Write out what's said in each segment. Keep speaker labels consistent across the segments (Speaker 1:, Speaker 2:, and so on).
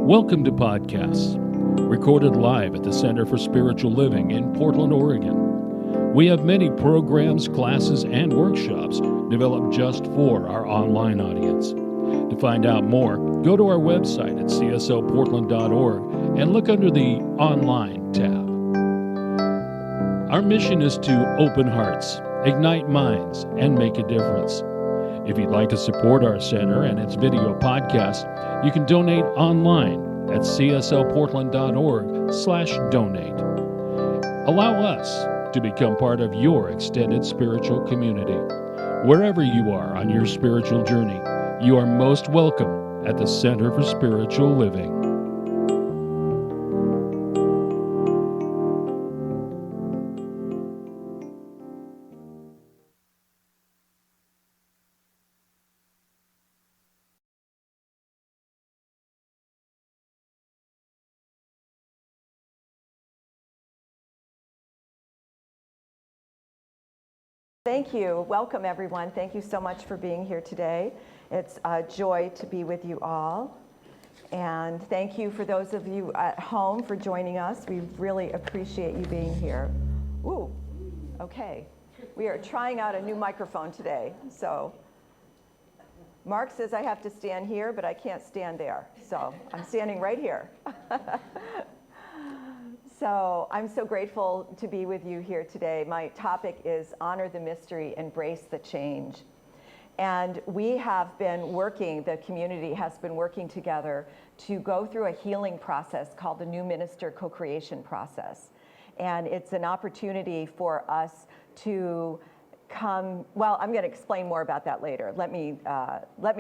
Speaker 1: Welcome to Podcasts, recorded live at the Center for Spiritual Living in Portland, Oregon. We have many programs, classes, and workshops developed just for our online audience. To find out more, go to our website at cslportland.org and look under the Online tab. Our mission is to open hearts, ignite minds, and make a difference. If you'd like to support our center and its video podcast, you can donate online at cslportland.org/donate. Allow us to become part of your extended spiritual community. Wherever you are on your spiritual journey, you are most welcome at the Center for Spiritual Living.
Speaker 2: Thank you. Welcome, everyone. Thank you so much for being here today. It's a joy to be with you all. And thank you for those of you at home for joining us. We really appreciate you being here. Ooh, okay. We are trying out a new microphone today. So Mark says I have to stand here, but I can't stand there. So I'm standing right here. So I'm so grateful to be with you here today. My topic is Honor the Mystery, Embrace the Change. And we have been working, the community has been working together to go through a healing process called the New Minister Co-Creation Process. And it's an opportunity for us to come, well, I'm going to explain more about that later. Let me,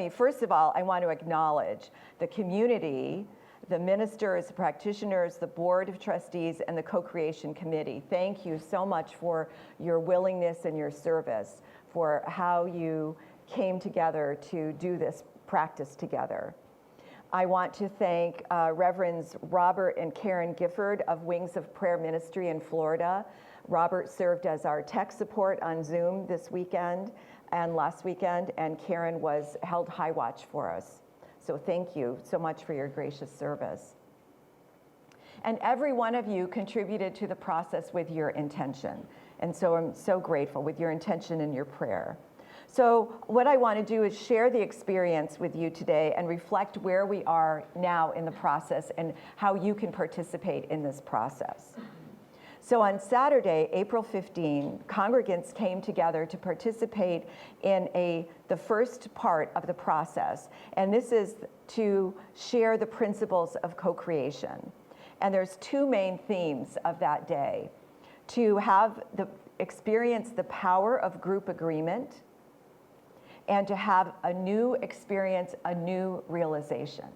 Speaker 2: first of all, I want to acknowledge the community, the ministers, the practitioners, the board of trustees, and the co-creation committee. Thank you so much for your willingness and your service, for how you came together to do this practice together. I want to thank Reverends Robert and Karen Gifford of Wings of Prayer Ministry in Florida. Robert served as our tech support on Zoom this weekend and last weekend, and Karen held high watch for us. So thank you so much for your gracious service. And every one of you contributed to the process with your intention. And so I'm so grateful with your intention and your prayer. So what I want to do is share the experience with you today and reflect where we are now in the process and how you can participate in this process. So on Saturday, April 15, congregants came together to participate in the first part of the process. And this is to share the principles of co-creation. And there's two main themes of that day: to experience the power of group agreement, and to have a new experience, a new realization.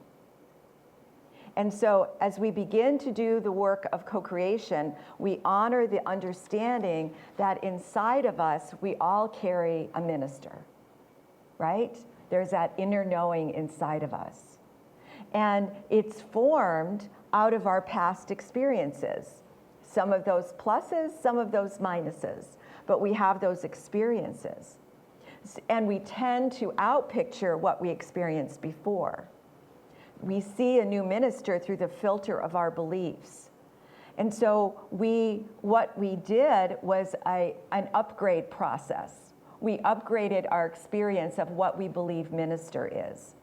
Speaker 2: And so as we begin to do the work of co-creation, we honor the understanding that inside of us, we all carry a minister, right? There's that inner knowing inside of us. And it's formed out of our past experiences. Some of those pluses, some of those minuses, but we have those experiences. And we tend to outpicture what we experienced before. We see a new minister through the filter of our beliefs. And so what we did was an upgrade process. We upgraded our experience of what we believe minister is.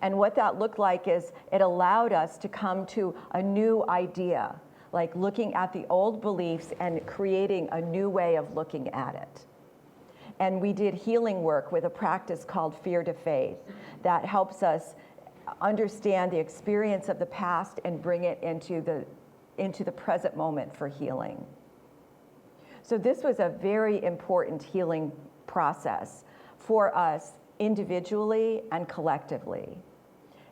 Speaker 2: And what that looked like is it allowed us to come to a new idea, like looking at the old beliefs and creating a new way of looking at it. And we did healing work with a practice called Fear to Faith that helps us understand the experience of the past and bring it into the present moment for healing. So this was a very important healing process for us individually and collectively.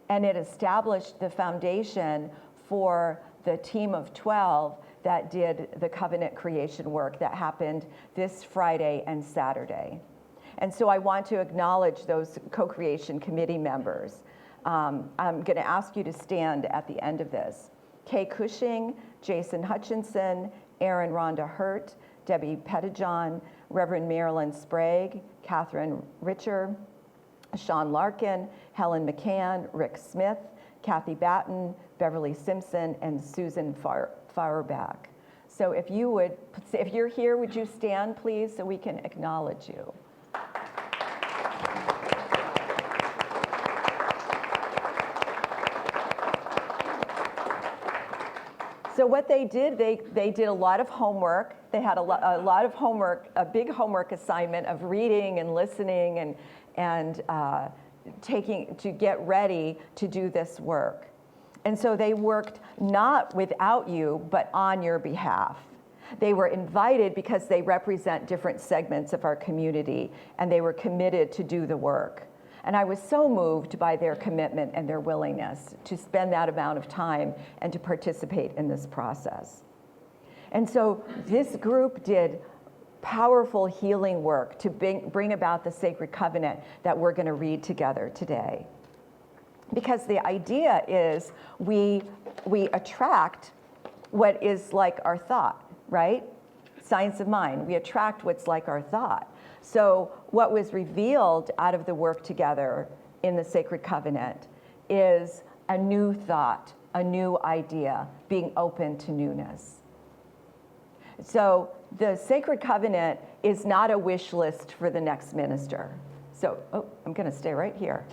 Speaker 2: And it established the foundation for the team of 12 that did the covenant creation work that happened this Friday and Saturday. And so I want to acknowledge those co-creation committee members. I'm going to ask you to stand at the end of this. Kay Cushing, Jason Hutchinson, Aaron Rhonda Hurt, Debbie Pettijohn, Reverend Marilyn Sprague, Catherine Richer, Sean Larkin, Helen McCann, Rick Smith, Kathy Batten, Beverly Simpson, and Susan Feuerbach. So if you're here, would you stand, please, so we can acknowledge you. So what they did, they did a lot of homework. They had a lot of homework, a big homework assignment of reading and listening and taking to get ready to do this work. And so they worked not without you, but on your behalf. They were invited because they represent different segments of our community, and they were committed to do the work. And I was so moved by their commitment and their willingness to spend that amount of time and to participate in this process. And so this group did powerful healing work to bring about the sacred covenant that we're going to read together today. Because the idea is we attract what is like our thought, right? Science of mind. We attract what's like our thought. So what was revealed out of the work together in the sacred covenant is a new thought, a new idea, being open to newness. So the sacred covenant is not a wish list for the next minister. So, I'm going to stay right here.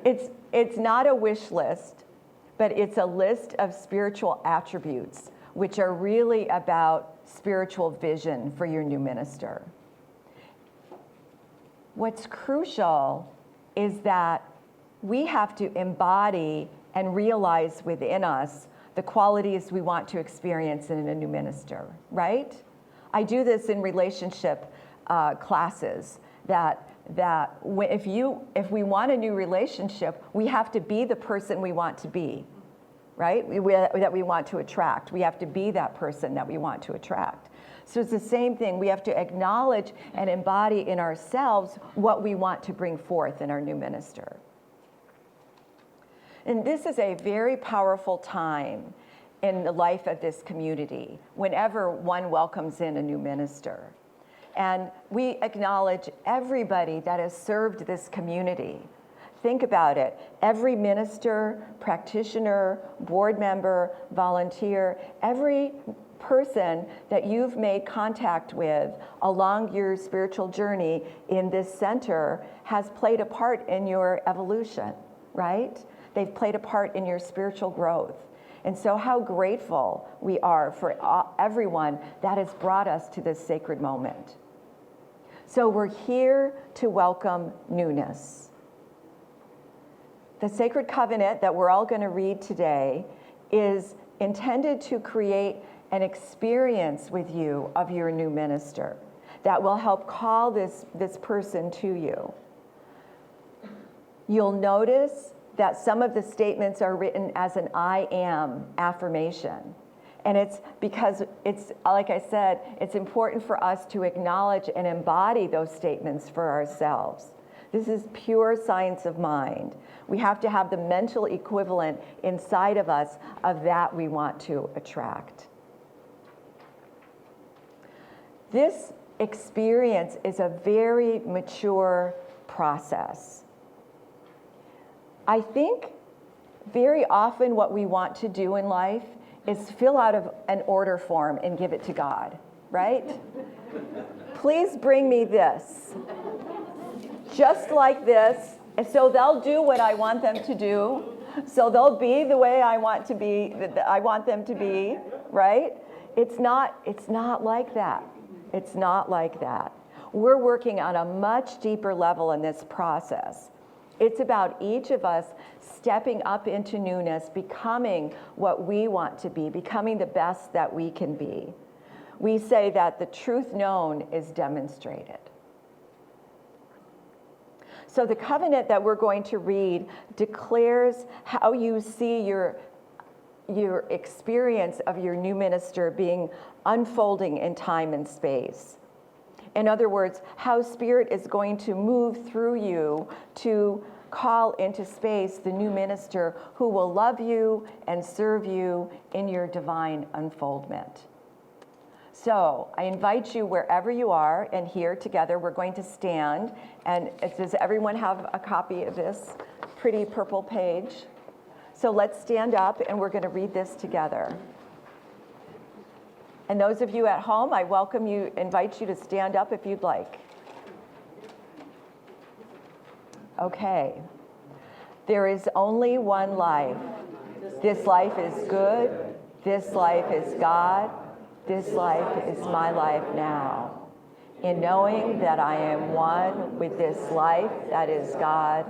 Speaker 2: It's not a wish list, but it's a list of spiritual attributes, which are really about spiritual vision for your new minister. What's crucial is that we have to embody and realize within us the qualities we want to experience in a new minister, right? I do this in relationship classes that if we want a new relationship, we have to be the person we want to be, right? That we want to attract. We have to be that person that we want to attract. So it's the same thing. We have to acknowledge and embody in ourselves what we want to bring forth in our new minister. And this is a very powerful time in the life of this community, whenever one welcomes in a new minister. And we acknowledge everybody that has served this community. Think about it. Every minister, practitioner, board member, volunteer, every person that you've made contact with along your spiritual journey in this center has played a part in your evolution, right? They've played a part in your spiritual growth. And so how grateful we are for everyone that has brought us to this sacred moment. So we're here to welcome newness. The sacred covenant that we're all going to read today is intended to create an experience with you of your new minister that will help call this person to you. You'll notice that some of the statements are written as an I am affirmation. And it's because it's, like I said, it's important for us to acknowledge and embody those statements for ourselves. This is pure science of mind. We have to have the mental equivalent inside of us of that we want to attract. This experience is a very mature process. I think very often what we want to do in life is fill out an order form and give it to God, right? Please bring me this, just like this. And so they'll do what I want them to do. So they'll be the way I want them to be, right? It's not like that. It's not like that. We're working on a much deeper level in this process. It's about each of us stepping up into newness, becoming what we want to be, becoming the best that we can be. We say that the truth known is demonstrated. So the covenant that we're going to read declares how you see your experience of your new minister being unfolding in time and space. In other words, how Spirit is going to move through you to call into space the new minister who will love you and serve you in your divine unfoldment. So I invite you wherever you are, and here together we're going to stand. And does everyone have a copy of this pretty purple page? So let's stand up and we're going to read this together. And those of you at home, I invite you to stand up if you'd like. Okay. There is only one life. This life is good. This life is God. This life is my life now. In knowing that I am one with this life that is God,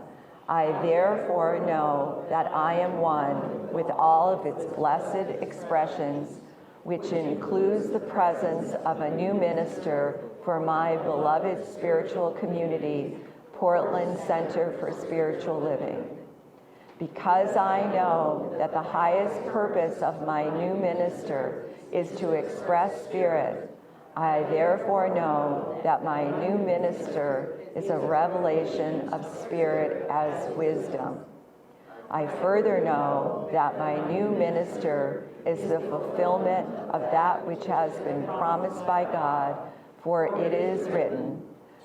Speaker 2: I therefore know that I am one with all of its blessed expressions, which includes the presence of a new minister for my beloved spiritual community, Portland Center for Spiritual Living. Because I know that the highest purpose of my new minister is to express spirit, I therefore know that my new minister is a revelation of spirit as wisdom. I further know that my new minister is the fulfillment of that which has been promised by God, for it is written,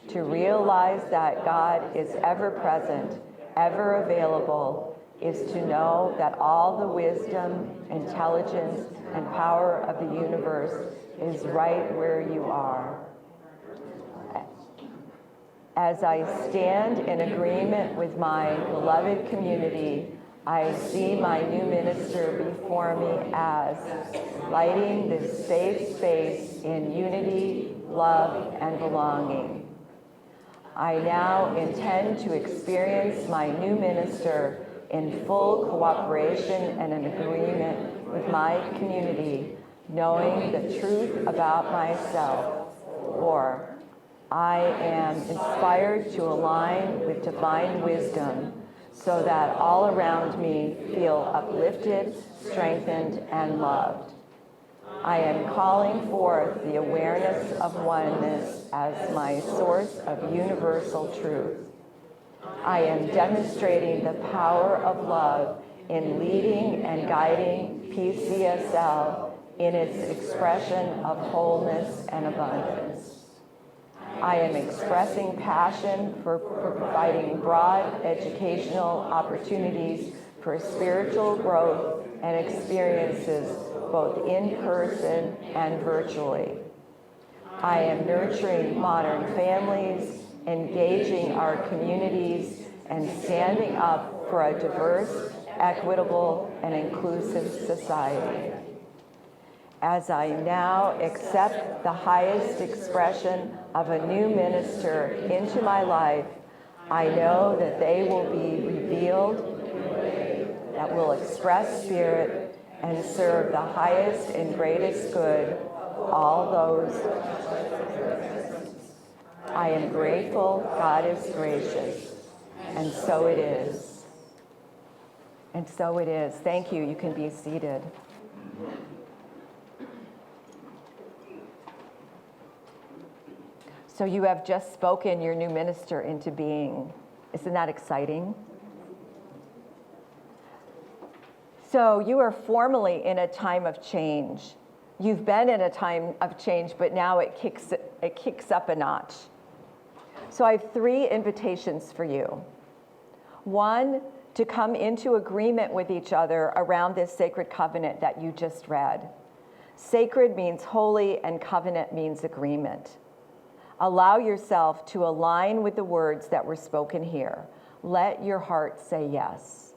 Speaker 2: to realize that God is ever present, ever available, is to know that all the wisdom, intelligence, and power of the universe is right where you are. As I stand in agreement with my beloved community, I see my new minister before me as lighting this safe space in unity, love, and belonging. I now intend to experience my new minister in full cooperation and in agreement with my community, knowing the truth about myself, or I am inspired to align with divine wisdom so that all around me feel uplifted, strengthened, and loved. I am calling forth the awareness of oneness as my source of universal truth. I am demonstrating the power of love in leading and guiding PCSL in its expression of wholeness and abundance. I am expressing passion for providing broad educational opportunities for spiritual growth and experiences both in person and virtually. I am nurturing modern families, engaging our communities, and standing up for a diverse, equitable, and inclusive society. As I now accept the highest expression of a new minister into my life, I know that they will be revealed, that will express spirit, and serve the highest and greatest good, all those. I am grateful, God is gracious, and so it is. And so it is. Thank you. You can be seated. So you have just spoken your new minister into being. Isn't that exciting? So you are formally in a time of change. You've been in a time of change, but now it kicks up a notch. So I have 3 invitations for you. 1, to come into agreement with each other around this sacred covenant that you just read. Sacred means holy, and covenant means agreement. Allow yourself to align with the words that were spoken here. Let your heart say yes.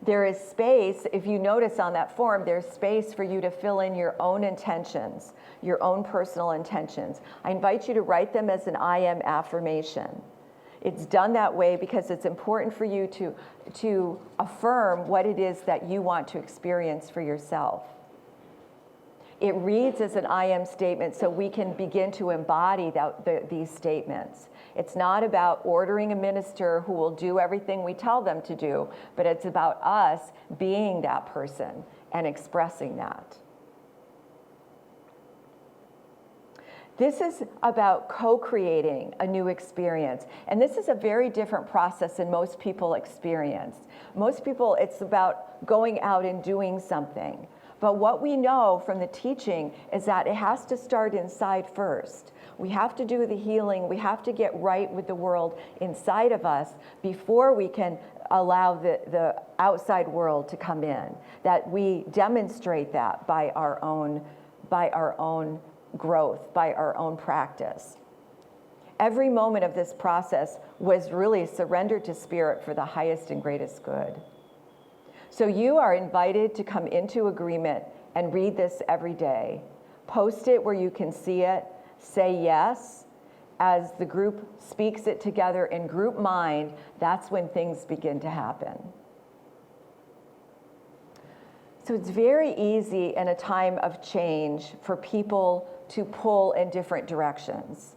Speaker 2: There is space, if you notice on that form, there's space for you to fill in your own intentions, your own personal intentions. I invite you to write them as an I am affirmation. It's done that way because it's important for you to affirm what it is that you want to experience for yourself. It reads as an I am statement so we can begin to embody these statements. It's not about ordering a minister who will do everything we tell them to do, but it's about us being that person and expressing that. This is about co-creating a new experience. And this is a very different process than most people experience. Most people, it's about going out and doing something. But what we know from the teaching is that it has to start inside first. We have to do the healing. We have to get right with the world inside of us before we can allow the outside world to come in. That we demonstrate that by our own growth, by our own practice. Every moment of this process was really surrendered to Spirit for the highest and greatest good. So you are invited to come into agreement and read this every day. Post it where you can see it. Say yes. As the group speaks it together in group mind, that's when things begin to happen. So it's very easy in a time of change for people to pull in different directions.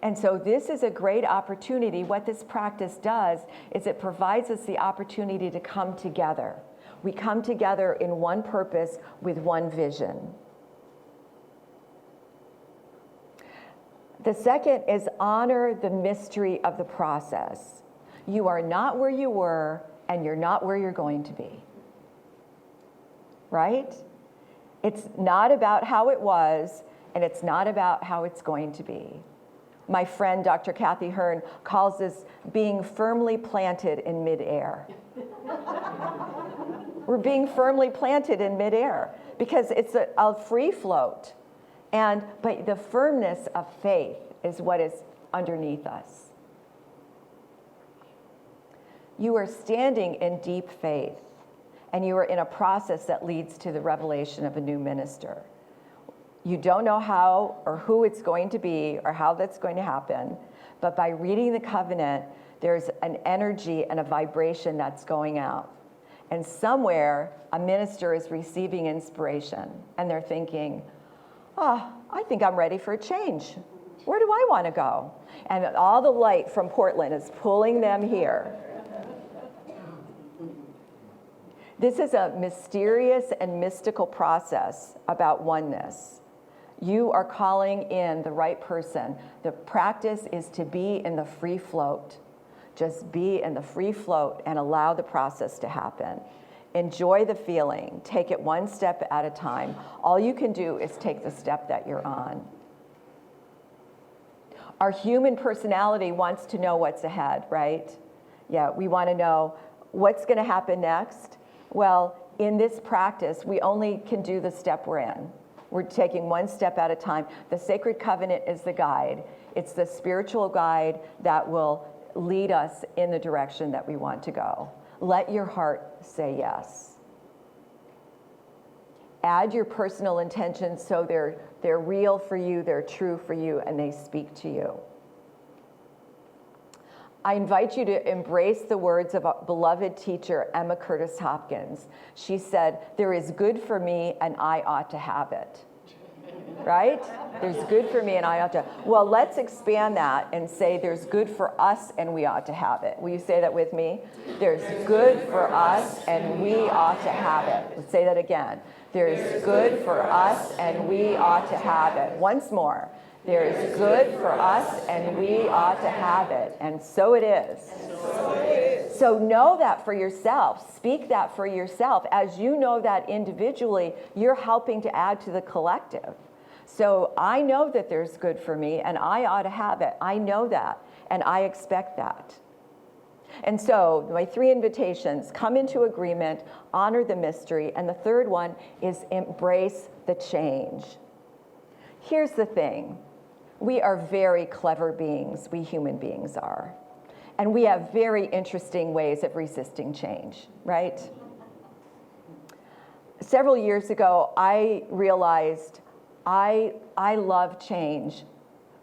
Speaker 2: And so this is a great opportunity. What this practice does is it provides us the opportunity to come together. We come together in one purpose with one vision. The second is honor the mystery of the process. You are not where you were, and you're not where you're going to be. Right? It's not about how it was, and it's not about how it's going to be. My friend, Dr. Kathy Hearn, calls this being firmly planted in midair. We're being firmly planted in midair because it's a free float. But the firmness of faith is what is underneath us. You are standing in deep faith, and you are in a process that leads to the revelation of a new minister. You don't know how or who it's going to be or how that's going to happen, but by reading the covenant, there's an energy and a vibration that's going out. And somewhere, a minister is receiving inspiration, and they're thinking, I think I'm ready for a change. Where do I want to go? And all the light from Portland is pulling them here. This is a mysterious and mystical process about oneness. You are calling in the right person. The practice is to be in the free float. Just be in the free float and allow the process to happen. Enjoy the feeling. Take it one step at a time. All you can do is take the step that you're on. Our human personality wants to know what's ahead, right? Yeah, we want to know what's going to happen next. Well, in this practice, we only can do the step we're in. We're taking one step at a time. The sacred covenant is the guide. It's the spiritual guide that will lead us in the direction that we want to go. Let your heart say yes. Add your personal intentions so they're real for you, they're true for you, and they speak to you. I invite you to embrace the words of a beloved teacher, Emma Curtis Hopkins. She said, "There is good for me and I ought to have it." Right? There's good for me and I ought to. Well, let's expand that and say there's good for us and we ought to have it. Will you say that with me? There's good for us and we ought to have it. Let's say that again. There's good for us and we ought to have it. Once more. There's good for us and we ought to have it. And so it is. So know that for yourself. Speak that for yourself. As you know that individually, you're helping to add to the collective. So I know that there's good for me and I ought to have it. I know that and I expect that. And so my 3 invitations: come into agreement, honor the mystery, and the third one is embrace the change. Here's the thing. We are very clever beings, we human beings are. And we have very interesting ways of resisting change, right? Several years ago, I realized I love change,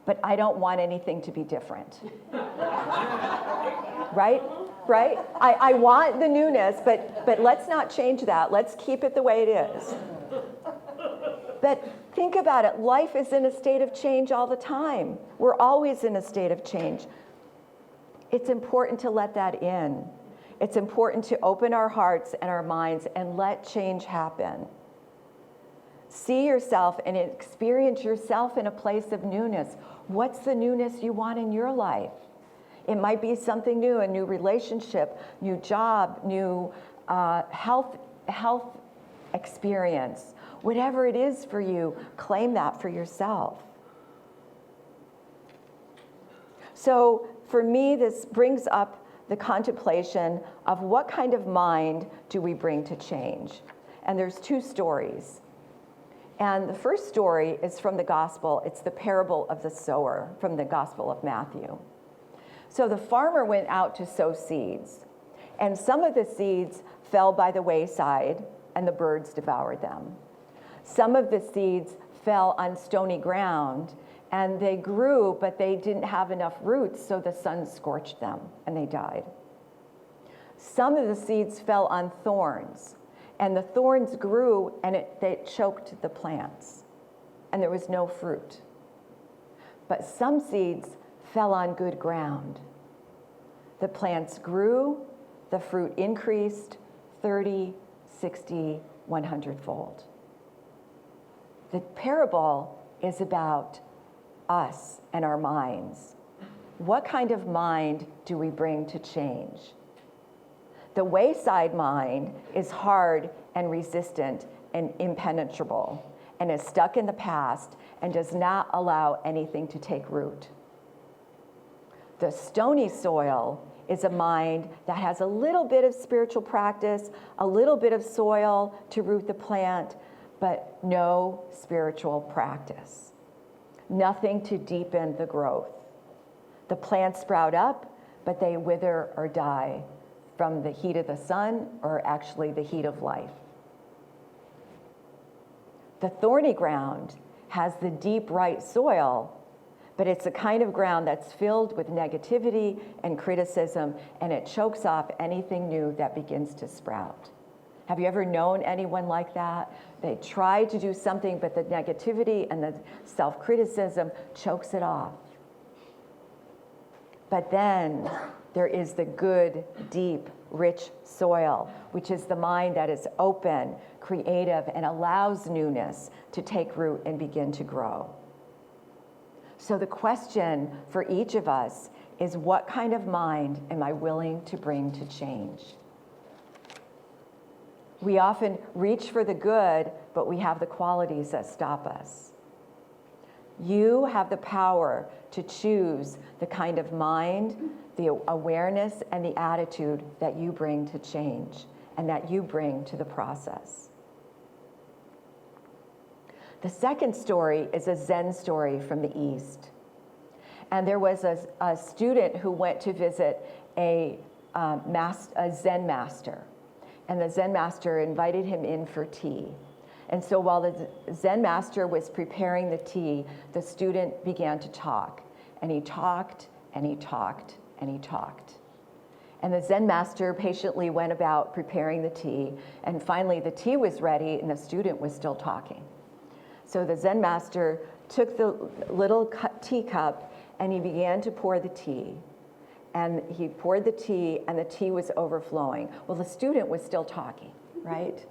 Speaker 2: but I don't want anything to be different. Right? Right? I want the newness, but let's not change that. Let's keep it the way it is. But think about it. Life is in a state of change all the time. We're always in a state of change. It's important to let that in. It's important to open our hearts and our minds and let change happen. See yourself and experience yourself in a place of newness. What's the newness you want in your life? It might be something new, a new relationship, new job, new health experience. Whatever it is for you, claim that for yourself. So for me, this brings up the contemplation of what kind of mind do we bring to change. And there's two stories. And the first story is from the gospel. It's the parable of the sower from the Gospel of Matthew. So the farmer went out to sow seeds, and some of the seeds fell by the wayside, and the birds devoured them. Some of the seeds fell on stony ground, and they grew, but they didn't have enough roots, so the sun scorched them, and they died. Some of the seeds fell on thorns, and the thorns grew, and they choked the plants, and there was no fruit. But some seeds fell on good ground. The plants grew, the fruit increased 30, 60, 100-fold. The parable is about us and our minds. What kind of mind do we bring to change? The wayside mind is hard and resistant and impenetrable and is stuck in the past and does not allow anything to take root. The stony soil is a mind that has a little bit of spiritual practice, a little bit of soil to root the plant, but no spiritual practice. Nothing to deepen the growth. The plants sprout up, but they wither or die from the heat of the sun, or actually the heat of life. The thorny ground has the deep, right soil, but it's a kind of ground that's filled with negativity and criticism, and it chokes off anything new that begins to sprout. Have you ever known anyone like that? They try to do something, but the negativity and the self-criticism chokes it off. But then there is the good, deep, rich soil, which is the mind that is open, creative, and allows newness to take root and begin to grow. So the question for each of us is, what kind of mind am I willing to bring to change? We often reach for the good, but we have the qualities that stop us. You have the power to choose the kind of mind, the awareness, and the attitude that you bring to change and that you bring to the process. The second story is a Zen story from the East. And there was a student who went to visit a Zen master. And the Zen master invited him in for tea. And so while the Zen master was preparing the tea, the student began to talk. And he talked, and he talked, and he talked. And the Zen master patiently went about preparing the tea. And finally, the tea was ready, and the student was still talking. So the Zen master took the little teacup, and he began to pour the tea. And he poured the tea, and the tea was overflowing. Well, the student was still talking, right?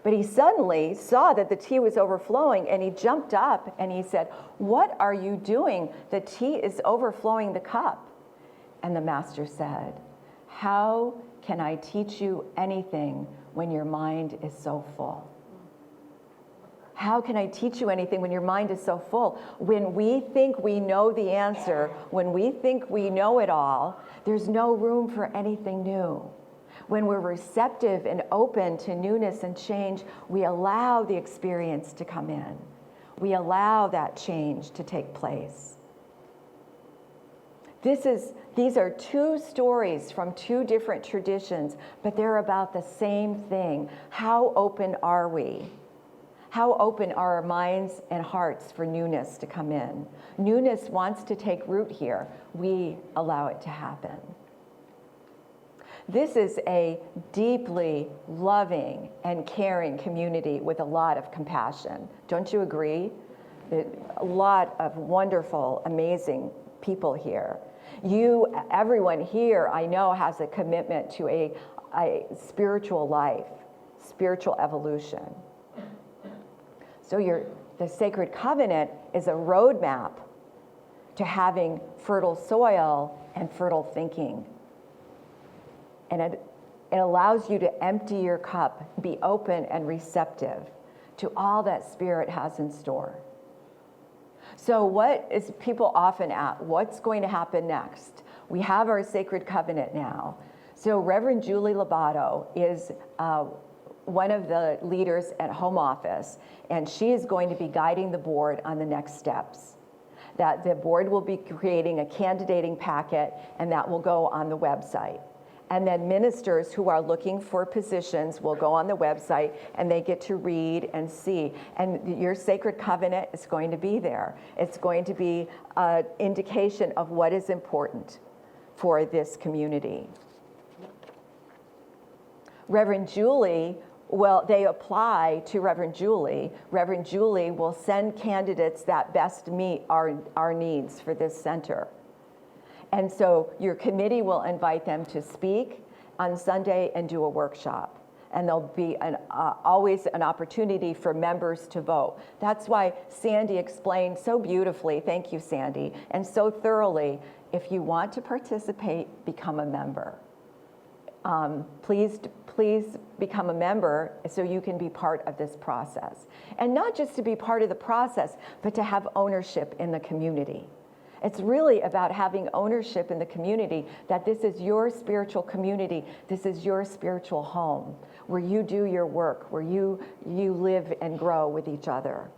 Speaker 2: But he suddenly saw that the tea was overflowing, and he jumped up and he said, "What are you doing? The tea is overflowing the cup." And the master said, "How can I teach you anything when your mind is so full?" How can I teach you anything when your mind is so full? When we think we know the answer, when we think we know it all, there's no room for anything new. When we're receptive and open to newness and change, we allow the experience to come in. We allow that change to take place. These are two stories from two different traditions, but they're about the same thing. How open are we? How open are our minds and hearts for newness to come in? Newness wants to take root here. We allow it to happen. This is a deeply loving and caring community with a lot of compassion. Don't you agree? A lot of wonderful, amazing people here. Everyone here, I know, has a commitment to a spiritual life, spiritual evolution. So the Sacred Covenant is a roadmap to having fertile soil and fertile thinking. And It allows you to empty your cup, be open and receptive to all that Spirit has in store. So what is people often ask, what's going to happen next? We have our sacred covenant now. So Reverend Julie Lobato is one of the leaders at Home Office, and she is going to be guiding the board on the next steps. That the board will be creating a candidating packet, and that will go on the website. And then ministers who are looking for positions will go on the website and they get to read and see. And your sacred covenant is going to be there. It's going to be an indication of what is important for this community. Reverend Julie, well, they apply to Reverend Julie. Reverend Julie will send candidates that best meet our needs for this center. And so your committee will invite them to speak on Sunday and do a workshop. And there'll be always an opportunity for members to vote. That's why Sandy explained so beautifully, thank you, Sandy, and so thoroughly, if you want to participate, become a member. Please become a member so you can be part of this process. And not just to be part of the process, but to have ownership in the community. It's really about having ownership in the community, that this is your spiritual community, this is your spiritual home, where you do your work, where you live and grow with each other.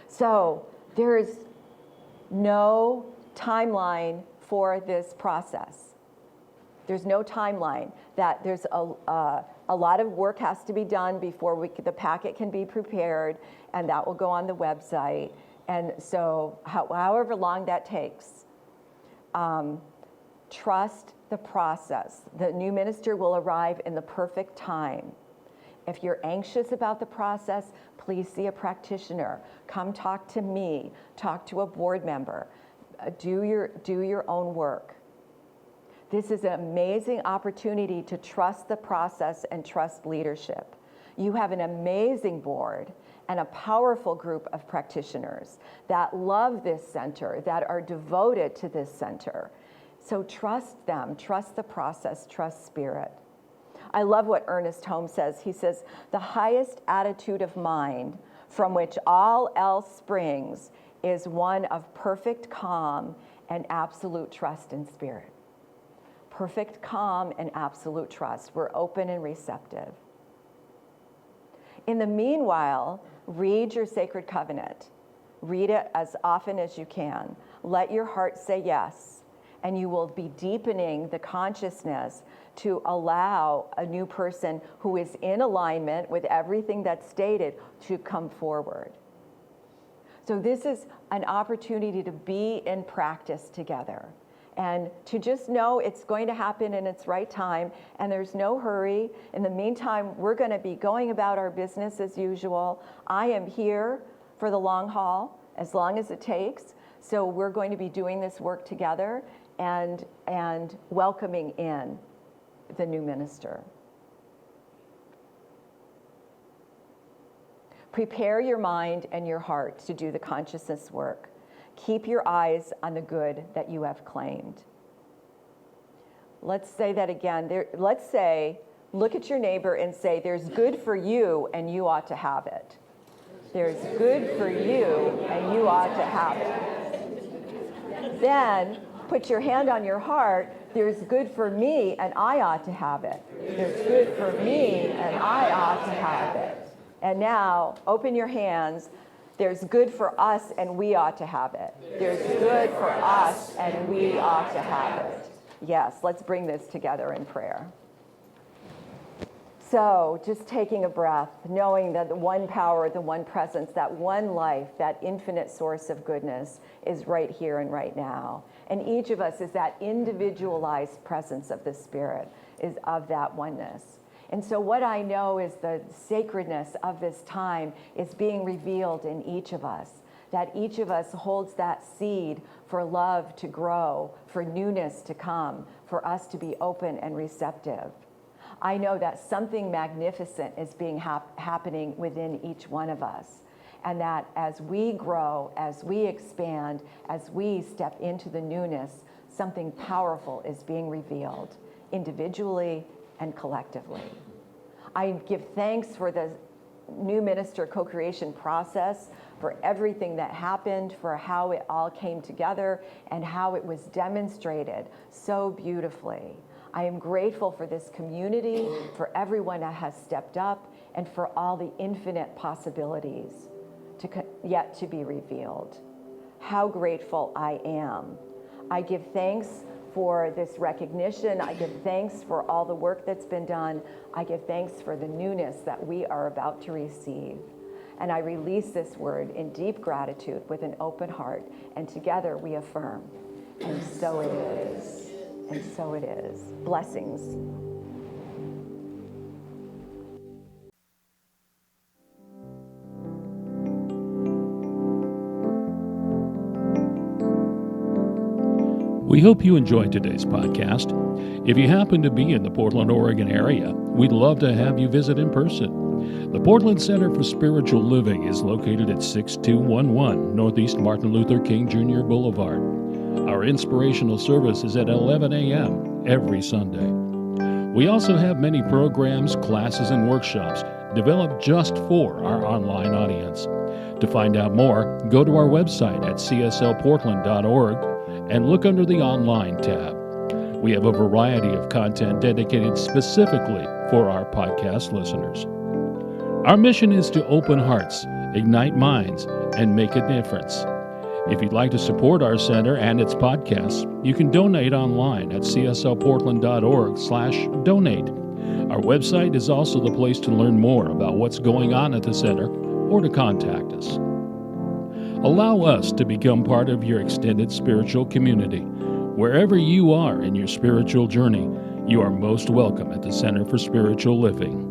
Speaker 2: So there's no timeline for this process. There's no timeline. That there's a lot of work has to be done before the packet can be prepared, and that will go on the website. And so however long that takes, trust the process. The new minister will arrive in the perfect time. If you're anxious about the process, please see a practitioner. Come talk to me, talk to a board member. Do your own work. This is an amazing opportunity to trust the process and trust leadership. You have an amazing board and a powerful group of practitioners that love this center, that are devoted to this center. So trust them, trust the process, trust Spirit. I love what Ernest Holmes says. He says, the highest attitude of mind from which all else springs is one of perfect calm and absolute trust in Spirit. Perfect calm and absolute trust. We're open and receptive. In the meanwhile, read your sacred covenant. Read it as often as you can. Let your heart say yes, and you will be deepening the consciousness to allow a new person who is in alignment with everything that's stated to come forward. So this is an opportunity to be in practice together. And to just know it's going to happen in its right time, and there's no hurry. In the meantime, we're going to be going about our business as usual. I am here for the long haul, as long as it takes. So we're going to be doing this work together and welcoming in the new minister. Prepare your mind and your heart to do the consciousness work. Keep your eyes on the good that you have claimed. Let's say that again. Let's say, look at your neighbor and say, there's good for you and you ought to have it. There's good for you and you ought to have it. Then put your hand on your heart. There's good for me and I ought to have it. There's good for me and I ought to have it. And now open your hands. There's good for us and we ought to have it. There's good for us and we ought to have it. Yes, let's bring this together in prayer. So just taking a breath, knowing that the one power, the one presence, that one life, that infinite source of goodness is right here and right now. And each of us is that individualized presence of the Spirit, is of that oneness. And so what I know is the sacredness of this time is being revealed in each of us, that each of us holds that seed for love to grow, for newness to come, for us to be open and receptive. I know that something magnificent is being happening within each one of us, and that as we grow, as we expand, as we step into the newness, something powerful is being revealed individually and collectively. I give thanks for the new minister co-creation process, for everything that happened, for how it all came together and how it was demonstrated so beautifully. I am grateful for this community, for everyone that has stepped up, and for all the infinite possibilities yet to be revealed. How grateful I am. I give thanks for this recognition. I give thanks for all the work that's been done. I give thanks for the newness that we are about to receive. And I release this word in deep gratitude with an open heart, and together we affirm. And so it is. And so it is. Blessings.
Speaker 1: We hope you enjoyed today's podcast. If you happen to be in the Portland, Oregon area, we'd love to have you visit in person. The Portland Center for Spiritual Living is located at 6211 Northeast Martin Luther King Jr. Boulevard. Our inspirational service is at 11 a.m. every Sunday. We also have many programs, classes, and workshops developed just for our online audience. To find out more, go to our website at cslportland.org and look under the Online tab. We have a variety of content dedicated specifically for our podcast listeners. Our mission is to open hearts, ignite minds, and make a difference. If you'd like to support our center and its podcasts, you can donate online at cslportland.org/donate. Our website is also the place to learn more about what's going on at the center or to contact us. Allow us to become part of your extended spiritual community. Wherever you are in your spiritual journey, you are most welcome at the Center for Spiritual Living.